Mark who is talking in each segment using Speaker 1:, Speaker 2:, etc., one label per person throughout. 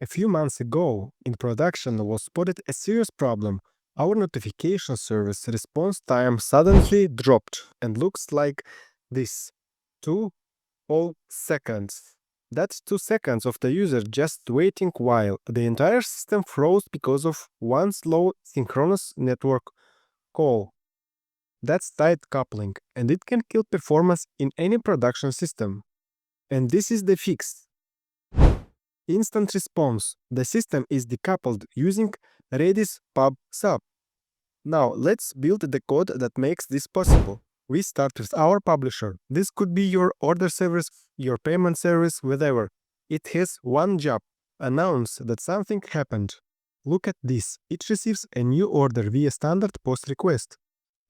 Speaker 1: A few months ago, in production was spotted a serious problem. Our notification service response time suddenly dropped and looks like this: 2 whole seconds. That's 2 seconds of the user just waiting while the entire system froze because of one slow synchronous network call. That's tight coupling, and it can kill performance in any production system. And this is the fix. Instant response. The system is decoupled using Redis PubSub. Now let's build the code that makes this possible. We start with our publisher. This could be your order service, your payment service, whatever. It has one job: announce that something happened. Look at this. It receives a new order via standard POST request.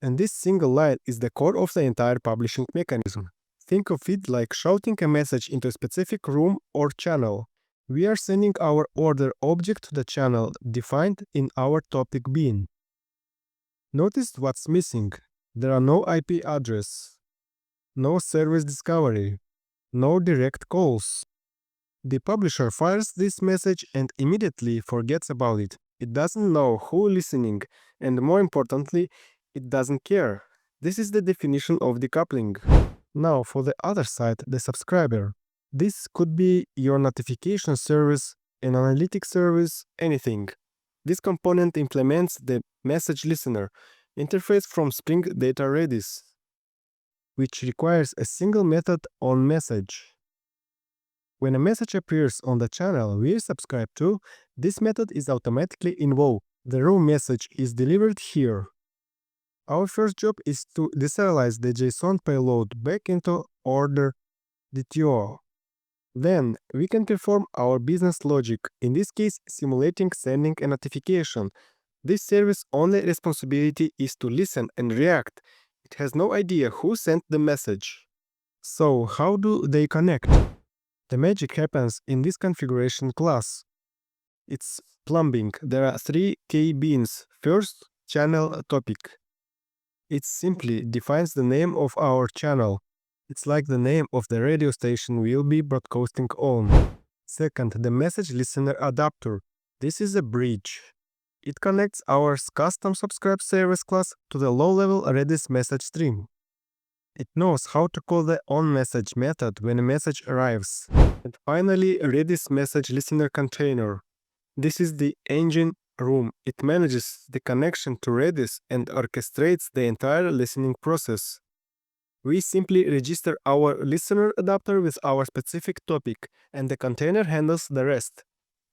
Speaker 1: And this single line is the core of the entire publishing mechanism. Think of it like shouting a message into a specific room or channel. We are sending our order object to the channel defined in our topic bin. Notice what's missing. There are no IP address, no service discovery, no direct calls. The publisher fires this message and immediately forgets about it. It doesn't know who's listening, and more importantly, it doesn't care. This is the definition of decoupling. Now for the other side, the subscriber. This could be your notification service, an analytics service, anything. This component implements the message listener interface from Spring Data Redis, which requires a single method on message. When a message appears on the channel we subscribe to, this method is automatically invoked. The raw message is delivered here. Our first job is to deserialize the JSON payload back into order DTO. Then we can perform our business logic, in this case simulating sending a notification. This service only responsibility is to listen and react. It has no idea who sent the message. So how do they connect? The magic happens in this configuration class. It's plumbing. There are 3 key bins. First, channel topic. It simply defines the name of our channel. It's like the name of the radio station we'll be broadcasting on. Second, the message listener adapter. This is a bridge. It connects our custom subscribe service class to the low-level Redis message stream. It knows how to call the onMessage method when a message arrives. And finally, Redis message listener container. This is the engine room. It manages the connection to Redis and orchestrates the entire listening process. We simply register our listener adapter with our specific topic, and the container handles the rest.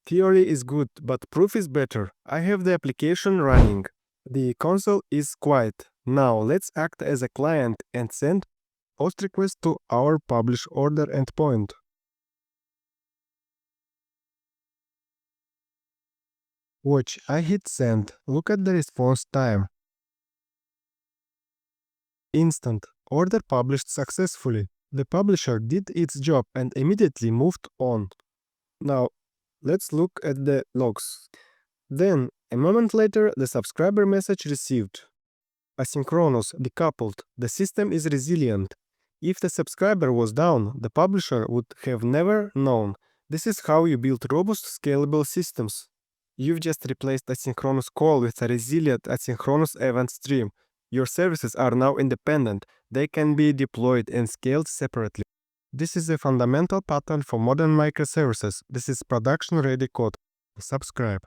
Speaker 1: Theory is good, but proof is better. I have the application running. The console is quiet. Now let's act as a client and send post request to our publish order endpoint. Watch, I hit send. Look at the response time. Instant. Order published successfully. The publisher did its job and immediately moved on. Now, let's look at the logs. Then, a moment later, the subscriber message received. Asynchronous, decoupled. The system is resilient. If the subscriber was down, the publisher would have never known. This is how you build robust, scalable systems. You've just replaced asynchronous call with a resilient asynchronous event stream. Your services are now independent. They can be deployed and scaled separately. This is a fundamental pattern for modern microservices. This is production-ready code. Subscribe.